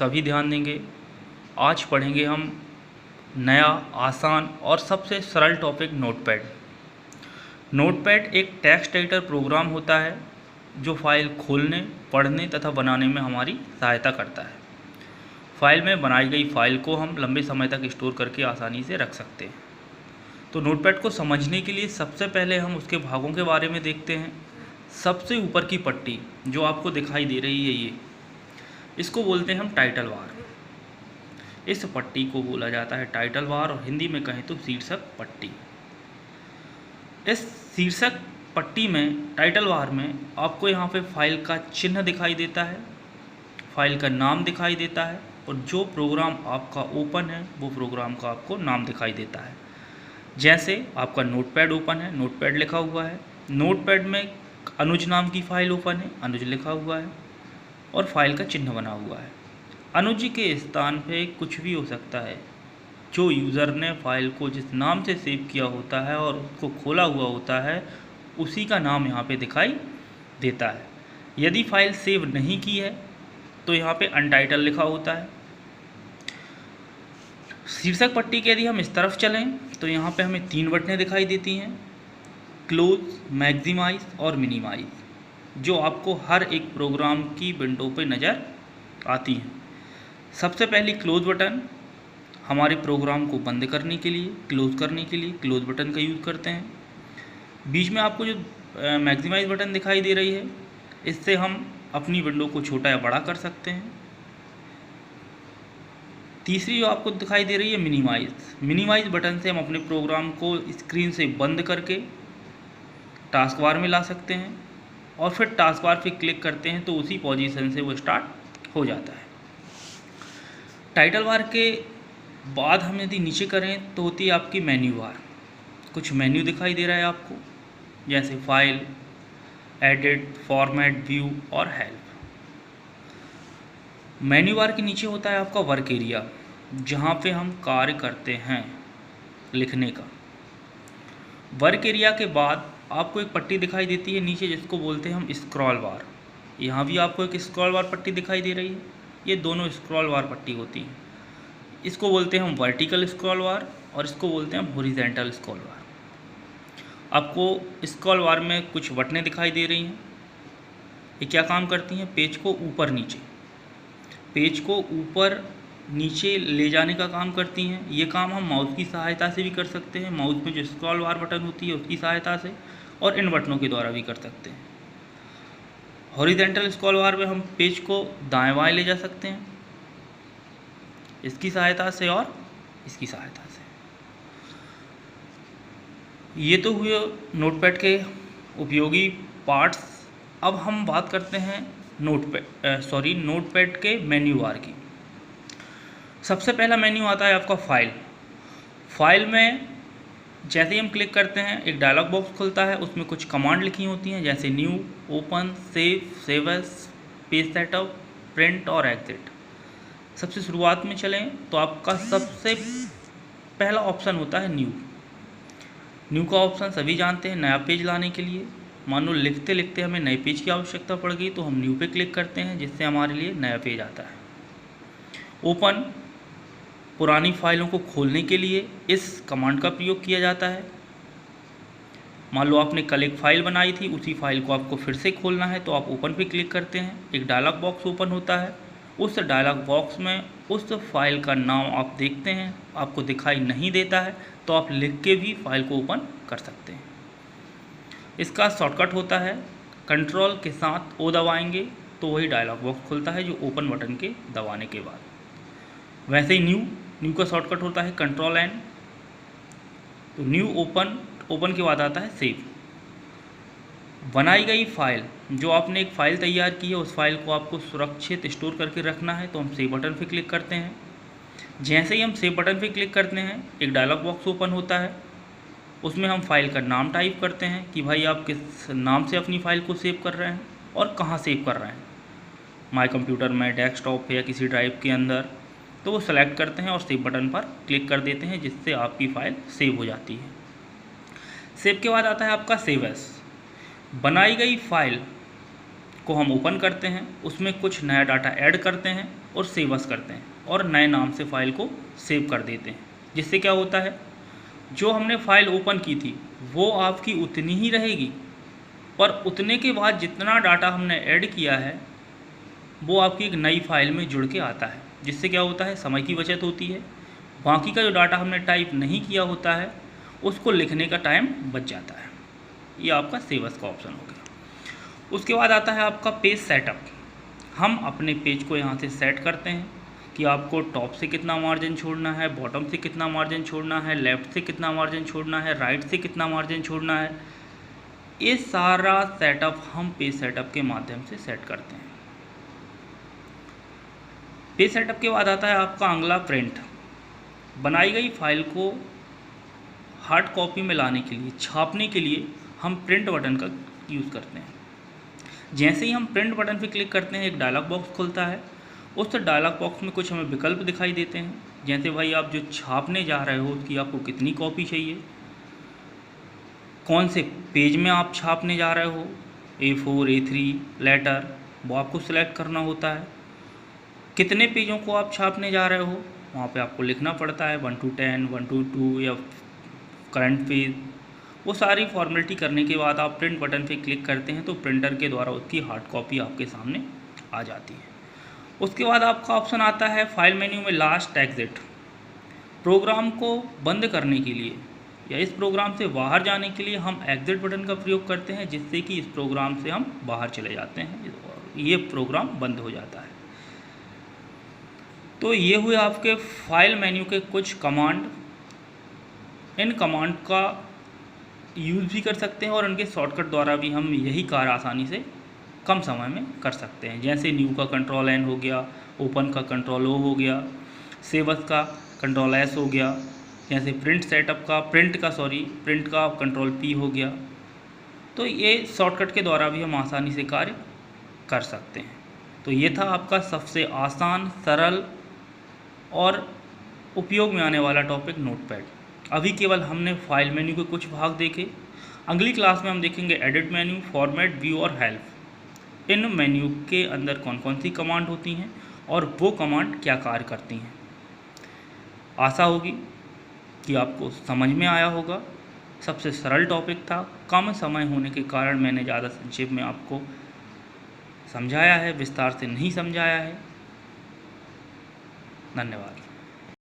सभी ध्यान देंगे। आज पढ़ेंगे हम नया, आसान और सबसे सरल टॉपिक नोटपैड। नोटपैड एक टेक्स्ट एडिटर प्रोग्राम होता है जो फाइल खोलने, पढ़ने तथा बनाने में हमारी सहायता करता है। फाइल में बनाई गई फाइल को हम लंबे समय तक स्टोर करके आसानी से रख सकते हैं। तो नोटपैड को समझने के लिए सबसे पहले हम उसके भागों के बारे में देखते हैं। सबसे ऊपर की पट्टी जो आपको दिखाई दे रही है, इसको बोलते हैं हम टाइटल बार। इस पट्टी को बोला जाता है टाइटल बार और हिंदी में कहें तो शीर्षक पट्टी। इस शीर्षक पट्टी में, टाइटल बार में आपको यहाँ पे फाइल का चिन्ह दिखाई देता है, फाइल का नाम दिखाई देता है और जो प्रोग्राम आपका ओपन है वो प्रोग्राम का आपको नाम दिखाई देता है। जैसे आपका नोटपैड ओपन है, नोटपैड लिखा हुआ है। नोटपैड में अनुज नाम की फाइल ओपन है, अनुज लिखा हुआ है और फाइल का चिन्ह बना हुआ है। अनुज के स्थान पे कुछ भी हो सकता है। जो यूज़र ने फाइल को जिस नाम से सेव किया होता है और उसको खोला हुआ होता है, उसी का नाम यहाँ पे दिखाई देता है। यदि फाइल सेव नहीं की है तो यहाँ पे अनटाइटल लिखा होता है। शीर्षक पट्टी के यदि हम इस तरफ चलें तो यहाँ पे हमें 3 बटनें दिखाई देती हैं, क्लोज, मैक्सिमाइज और मिनिमाइज, जो आपको हर एक प्रोग्राम की विंडो पे नज़र आती हैं। सबसे पहली क्लोज बटन हमारे प्रोग्राम को बंद करने के लिए, क्लोज करने के लिए क्लोज बटन का यूज़ करते हैं। बीच में आपको जो मैक्सिमाइज बटन दिखाई दे रही है, इससे हम अपनी विंडो को छोटा या बड़ा कर सकते हैं। तीसरी जो आपको दिखाई दे रही है मिनिमाइज, मिनिमाइज बटन से हम अपने प्रोग्राम को स्क्रीन से बंद करके टास्क बार में ला सकते हैं और फिर टास्क बार पे क्लिक करते हैं तो उसी पोजीशन से वो स्टार्ट हो जाता है। टाइटल बार के बाद हम यदि नीचे करें तो होती है आपकी मेन्यू बार। कुछ मेन्यू दिखाई दे रहा है आपको, जैसे फाइल, एडिट, फॉर्मेट, व्यू और हेल्प। मेन्यू बार के नीचे होता है आपका वर्क एरिया, जहाँ पे हम कार्य करते हैं लिखने का। वर्क एरिया के बाद आपको एक पट्टी दिखाई देती है नीचे, जिसको बोलते हैं हम स्क्रॉल बार। यहाँ भी आपको एक स्क्रॉल बार पट्टी दिखाई दे रही है। ये दोनों स्क्रॉल बार पट्टी होती हैं। इसको बोलते हैं हम वर्टिकल स्क्रॉल बार और इसको बोलते हैं हम हॉरिजॉन्टल स्क्रॉल बार। आपको स्क्रॉल बार में कुछ बटनें दिखाई दे रही हैं। ये क्या काम करती हैं? पेज को ऊपर नीचे, पेज को ऊपर नीचे ले जाने का काम करती हैं। ये काम हम माउस की सहायता से भी कर सकते हैं, माउस में जो स्क्रॉल बार बटन होती है उसकी सहायता से, और इन बटनों के द्वारा भी कर सकते हैं। हॉरिजॉन्टल स्क्रॉल बार में हम पेज को दाएं बाएं ले जा सकते हैं, इसकी सहायता से और इसकी सहायता से। ये तो हुए नोटपैड के उपयोगी पार्ट्स। अब हम बात करते हैं नोटपैड के मेन्यू बार की। सबसे पहला मेन्यू आता है आपका फाइल। फाइल में जैसे ही हम क्लिक करते हैं एक डायलॉग बॉक्स खुलता है, उसमें कुछ कमांड लिखी होती हैं, जैसे new, open, save, save as, page setup, print और एग्जिट। सबसे शुरुआत में चलें तो आपका सबसे पहला ऑप्शन होता है न्यू। न्यू का ऑप्शन सभी जानते हैं, नया पेज लाने के लिए। मान लो लिखते लिखते हमें नए पेज की आवश्यकता पड़ गई तो हम न्यू पे क्लिक करते हैं, जिससे हमारे लिए नया पेज आता है। ओपन, पुरानी फाइलों को खोलने के लिए इस कमांड का प्रयोग किया जाता है। मान लो आपने कल एक फ़ाइल बनाई थी, उसी फाइल को आपको फिर से खोलना है तो आप ओपन पे क्लिक करते हैं, एक डायलॉग बॉक्स ओपन होता है। उस डायलॉग बॉक्स में उस फाइल का नाम आप देखते हैं, आपको दिखाई नहीं देता है तो आप लिख के भी फाइल को ओपन कर सकते हैं। इसका शॉर्टकट होता है कंट्रोल के साथ ओ दबाएंगे तो वही डायलॉग बॉक्स खुलता है जो ओपन बटन के दबाने के बाद। वैसे ही न्यू का शॉर्टकट होता है कंट्रोल एन। तो न्यू ओपन के बाद आता है सेव। बनाई गई फाइल, जो आपने एक फ़ाइल तैयार की है, उस फाइल को आपको सुरक्षित स्टोर करके रखना है तो हम सेव बटन पे क्लिक करते हैं। जैसे ही हम सेव बटन पे क्लिक करते हैं एक डायलॉग बॉक्स ओपन होता है, उसमें हम फाइल का नाम टाइप करते हैं कि भाई आप किस नाम से अपनी फ़ाइल को सेव कर रहे हैं और कहाँ सेव कर रहे हैं। माई कंप्यूटर में, डेस्कटॉप या किसी ड्राइव के अंदर, तो वो सेलेक्ट करते हैं और सेव बटन पर क्लिक कर देते हैं, जिससे आपकी फ़ाइल सेव हो जाती है। सेव के बाद आता है आपका सेव एज। बनाई गई फाइल को हम ओपन करते हैं, उसमें कुछ नया डाटा ऐड करते हैं और सेव एज़ करते हैं और नए नाम से फ़ाइल को सेव कर देते हैं। जिससे क्या होता है, जो हमने फ़ाइल ओपन की थी वो आपकी उतनी ही रहेगी, पर उतने के बाद जितना डाटा हमने ऐड किया है वो आपकी एक नई फ़ाइल में जुड़ के आता है। जिससे क्या होता है, समय की बचत होती है। बाकी का जो डाटा हमने टाइप नहीं किया होता है उसको लिखने का टाइम बच जाता है। ये आपका सेव एज़ का ऑप्शन हो गया। उसके बाद आता है आपका पेज सेटअप। हम अपने पेज को यहाँ से सेट करते हैं कि आपको टॉप से कितना मार्जिन छोड़ना है, बॉटम से कितना मार्जिन छोड़ना है, लेफ़्ट से कितना मार्जिन छोड़ना है, राइट से कितना मार्जिन छोड़ना है। ये सारा सेटअप हम पेज सेटअप के माध्यम से सेट करते हैं। पेज सेटअप के बाद आता है आपका अगला प्रिंट। बनाई गई फाइल को हार्ड कॉपी में लाने के लिए, छापने के लिए हम प्रिंट बटन का यूज़ करते हैं। जैसे ही हम प्रिंट बटन पर क्लिक करते हैं एक डायलॉग बॉक्स खुलता है। उस डायलॉग बॉक्स में कुछ हमें विकल्प दिखाई देते हैं, जैसे भाई आप जो छापने जा रहे हो उसकी आपको कितनी कॉपी चाहिए, कौन से पेज में आप छापने जा रहे हो, A4, A3 लेटर, वो आपको सिलेक्ट करना होता है। कितने पेजों को आप छापने जा रहे हो वहाँ पे आपको लिखना पड़ता है 1 to 10, 1 to 2 या करंट पेज। वो सारी फॉर्मेलिटी करने के बाद आप प्रिंट बटन पे क्लिक करते हैं तो प्रिंटर के द्वारा उसकी हार्ड कॉपी आपके सामने आ जाती है। उसके बाद आपका ऑप्शन आता है फाइल मेन्यू में लास्ट एग्जिट। प्रोग्राम को बंद करने के लिए या इस प्रोग्राम से बाहर जाने के लिए हम एग्जिट बटन का प्रयोग करते हैं, जिससे कि इस प्रोग्राम से हम बाहर चले जाते हैं और ये प्रोग्राम बंद हो जाता है। तो ये हुए आपके फाइल मेन्यू के कुछ कमांड। इन कमांड का यूज़ भी कर सकते हैं और उनके शॉर्टकट द्वारा भी हम यही कार्य आसानी से कम समय में कर सकते हैं। जैसे न्यू का कंट्रोल N हो गया, ओपन का कंट्रोल O हो गया, सेव एज़ का कंट्रोल S हो गया, जैसे प्रिंट का कंट्रोल P हो गया। तो ये शॉर्टकट के द्वारा भी हम आसानी से कार्य कर सकते हैं। तो ये था आपका सबसे आसान, सरल और उपयोग में आने वाला टॉपिक नोटपैड। अभी केवल हमने फाइल मेन्यू के कुछ भाग देखे। अगली क्लास में हम देखेंगे एडिट मेन्यू, फॉर्मेट, व्यू और हेल्प। इन मेन्यू के अंदर कौन कौन सी कमांड होती हैं और वो कमांड क्या कार्य करती हैं। आशा होगी कि आपको समझ में आया होगा। सबसे सरल टॉपिक था, कम समय होने के कारण मैंने ज़्यादा संक्षेप में आपको समझाया है, विस्तार से नहीं समझाया है। धन्यवाद।